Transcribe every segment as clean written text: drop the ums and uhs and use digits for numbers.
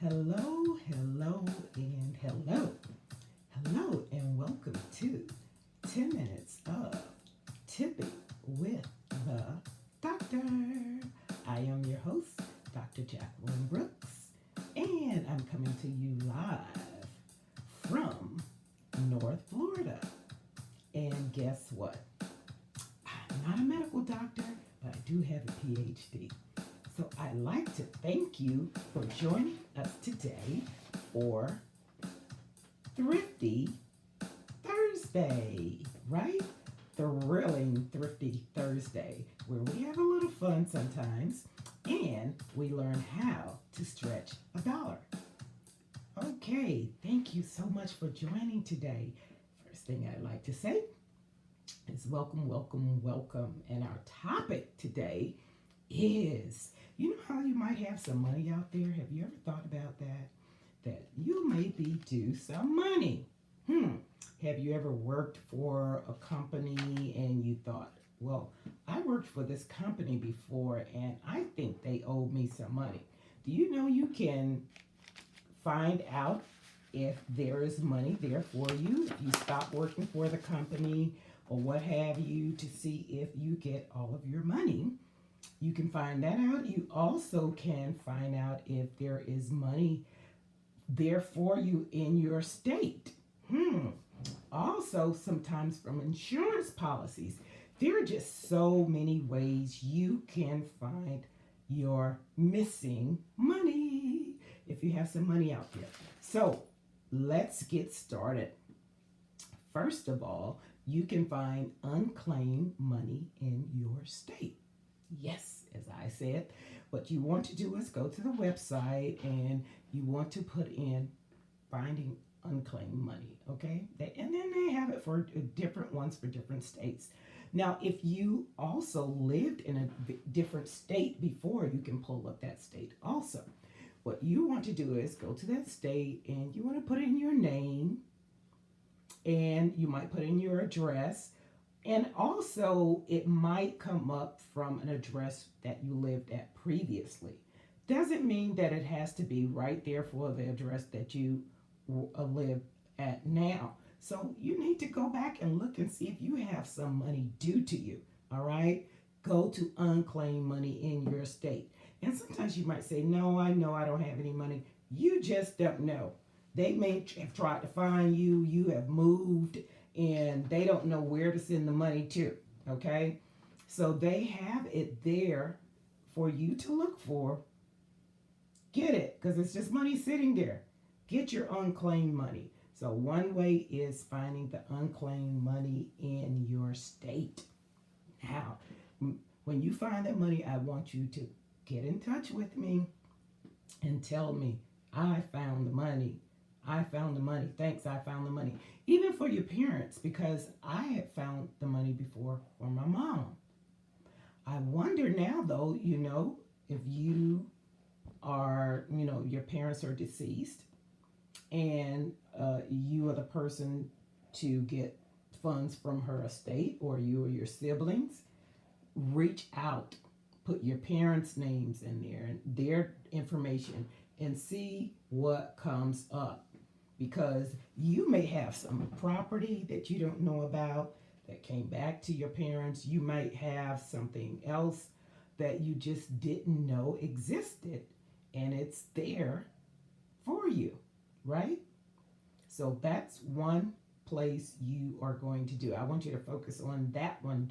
Hello, hello, and hello. Hello, and welcome to 10 Minutes of Tipping with the Doctor. I am your host, Dr. Jacqueline Brooks, and I'm coming to you live from North Florida. And guess what? I'm not a medical doctor, but I do have a PhD. So I'd like to thank you for joining us today for Thrifty Thursday, right? Thrilling Thrifty Thursday, where we have a little fun sometimes and we learn how to stretch a dollar. Okay, thank you so much for joining today. First thing I'd like to say is welcome, welcome, welcome. And our topic today is, you know how you might have some money out there? Have you ever thought about that? That you may be due some money. Have you ever worked for a company and you thought, well, I worked for this company before and I think they owe me some money? Do you know you can find out if there is money there for you if you stop working for the company or what have you, to see if you get all of your money? You can find that out. You also can find out if there is money there for you in your state. Also, sometimes from insurance policies, there are just so many ways you can find your missing money if you have some money out there. So let's get started. First of all, you can find unclaimed money in your state. Yes, as I said, what you want to do is go to the website and you want to put in finding unclaimed money, okay? And then they have it for different ones for different states. Now, if you also lived in a different state before, you can pull up that state also. What you want to do is go to that state and you want to put in your name and you might put in your address. And also, it might come up from an address that you lived at previously. Doesn't mean that it has to be right there for the address that you live at now. So you need to go back and look and see if you have some money due to you. All right? Go to unclaimed money in your state. And sometimes you might say, no, I know I don't have any money. You just don't know. They may have tried to find you. You have moved and they don't know where to send the money to, okay? So they have it there for you to look for. Get it, because it's just money sitting there. Get your unclaimed money. So one way is finding the unclaimed money in your state. Now, when you find that money, I want you to get in touch with me and tell me, I found the money. I found the money. Thanks, I found the money. Even for your parents, because I had found the money before for my mom. I wonder now, though, if you are, your parents are deceased and you are the person to get funds from her estate, or you or your siblings, reach out, put your parents' names in there and their information and see what comes up. Because you may have some property that you don't know about that came back to your parents. You might have something else that you just didn't know existed, and it's there for you, right? So that's one place you are going to do. I want you to focus on that one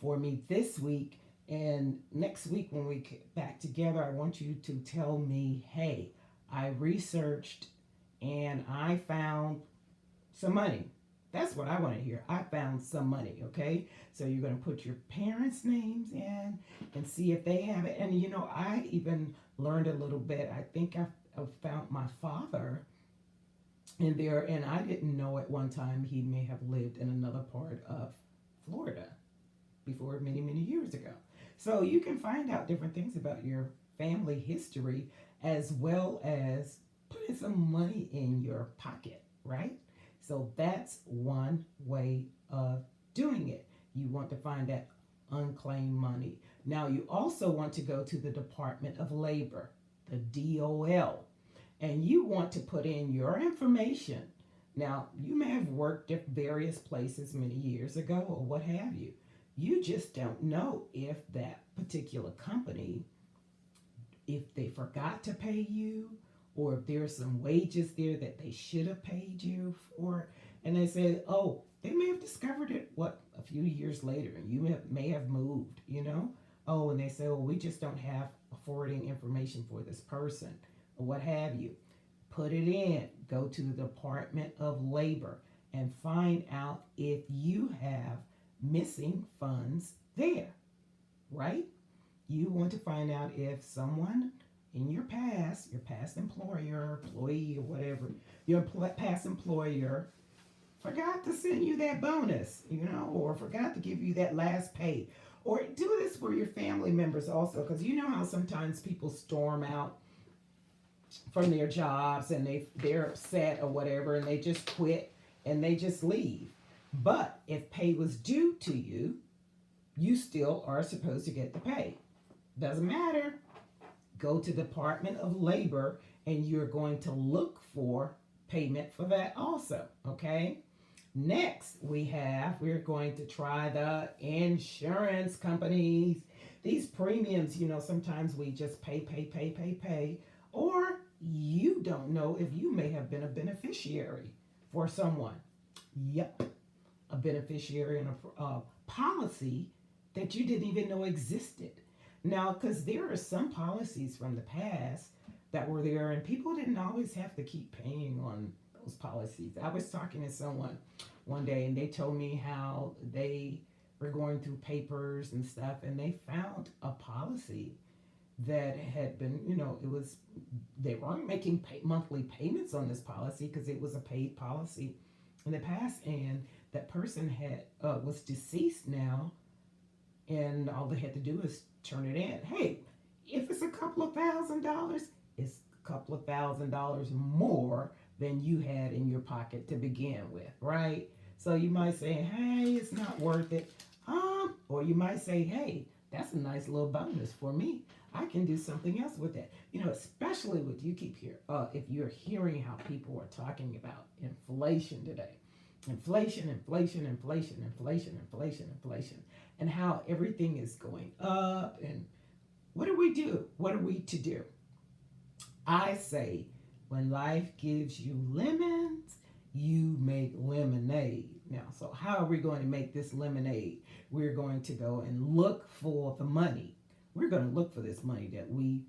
for me this week. And next week when we get back together, I want you to tell me, hey, I researched and I found some money. That's what I want to hear. I found some money, okay? So you're going to put your parents' names in and see if they have it. And, I even learned a little bit. I think I found my father in there, and I didn't know at one time he may have lived in another part of Florida before many, many years ago. So you can find out different things about your family history as well as putting some money in your pocket, right? So that's one way of doing it. You want to find that unclaimed money. Now, you also want to go to the Department of Labor, the DOL, and you want to put in your information. Now, you may have worked at various places many years ago or what have you. You just don't know if that particular company, if they forgot to pay you, or if there's some wages there that they should have paid you for. And they said, oh, they may have discovered it, what, a few years later, and you may have moved, you know? Oh, and they say, well, we just don't have forwarding information for this person, or what have you. Put it in, go to the Department of Labor and find out if you have missing funds there, right? You want to find out if someone in your past employer, employee, or whatever, your past employer forgot to send you that bonus, or forgot to give you that last pay. Or do this for your family members also, because you know how sometimes people storm out from their jobs and they're upset or whatever and they just quit and they just leave. But if pay was due to you, you still are supposed to get the pay. Doesn't matter. Go to Department of Labor and you're going to look for payment for that also, okay? Next, we're going to try the insurance companies. These premiums, sometimes we just pay, or you don't know if you may have been a beneficiary for someone. Yep, a beneficiary in a policy that you didn't even know existed. Now, because there are some policies from the past that were there, and people didn't always have to keep paying on those policies. I was talking to someone one day, and they told me how they were going through papers and stuff, and they found a policy that had been, they weren't making monthly payments on this policy because it was a paid policy in the past, and that person was deceased now, and all they had to do is turn it in. Hey, if it's a couple of $1,000s, it's a couple of $1,000s more than you had in your pocket to begin with, right? So you might say, hey, it's not worth it. Or you might say, hey, that's a nice little bonus for me. I can do something else with that. Especially what you keep here. If you're hearing how people are talking about inflation today. Inflation, and how everything is going up. And what do we do? What are we to do? I say, when life gives you lemons, you make lemonade. Now, so how are we going to make this lemonade? We're going to go and look for the money. We're going to look for this money that we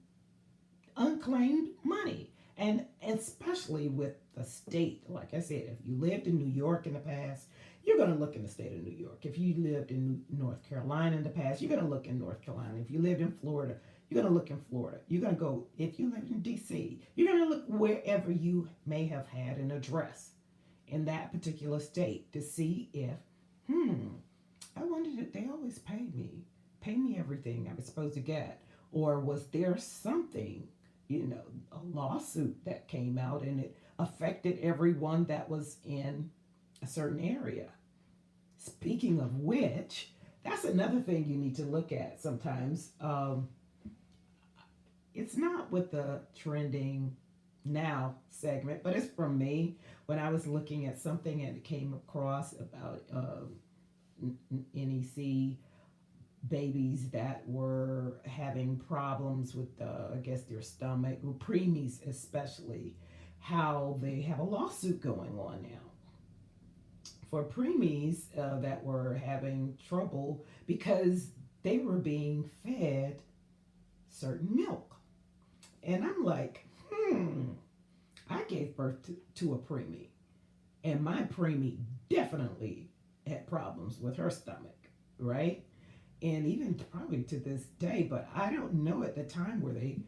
unclaimed money. And especially with the state, like I said, if you lived in New York in the past, you're going to look in the state of New York. If you lived in North Carolina in the past, you're going to look in North Carolina. If you lived in Florida, you're going to look in Florida. You're going to go, if you live in D.C., you're going to look wherever you may have had an address in that particular state to see if, I wondered if they always pay me everything I was supposed to get. Or was there something, a lawsuit that came out and it affected everyone that was in a certain area. Speaking of which, that's another thing you need to look at sometimes. It's not with the trending now segment, but it's from me when I was looking at something and it came across about NEC babies that were having problems with I guess their stomach, or preemies especially, how they have a lawsuit going on now for preemies that were having trouble because they were being fed certain milk. And I'm like, I gave birth to a preemie, and my preemie definitely had problems with her stomach, right? And even probably to this day, but I don't know at the time where they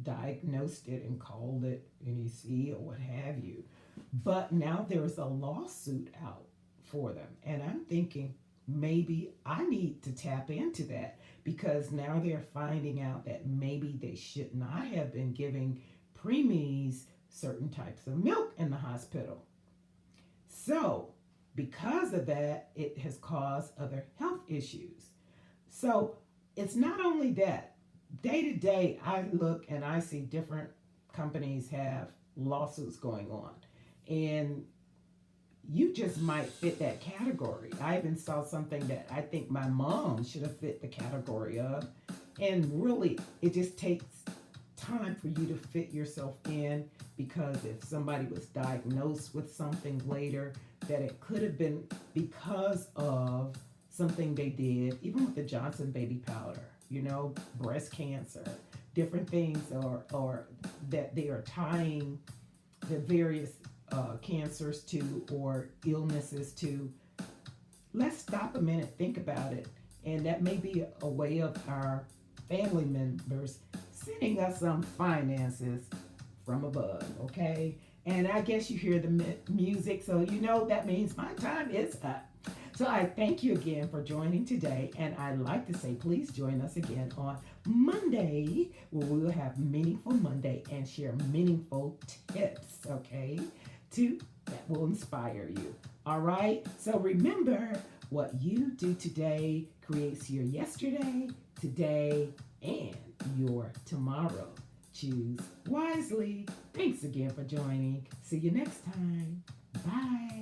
diagnosed it and called it NEC or what have you. But now there's a lawsuit out for them, and I'm thinking maybe I need to tap into that, because now they're finding out that maybe they should not have been giving preemies certain types of milk in the hospital. So because of that, it has caused other health issues. So it's not only that. Day to day, I look and I see different companies have lawsuits going on. And you just might fit that category. I even saw something that I think my mom should have fit the category of. And really, it just takes time for you to fit yourself in, because if somebody was diagnosed with something later, that it could have been because of something they did, even with the Johnson baby powder, breast cancer, different things, or that they are tying the various cancers to, or illnesses to. Let's stop a minute, think about it. And that may be a way of our family members sending us some finances from above, okay? And I guess you hear the music, so that means my time is up. So I thank you again for joining today, and I'd like to say please join us again on Monday, where we will have Meaningful Monday and share meaningful tips, okay, that will inspire you. All right? So remember, what you do today creates your yesterday, today, and your tomorrow. Choose wisely. Thanks again for joining. See you next time. Bye.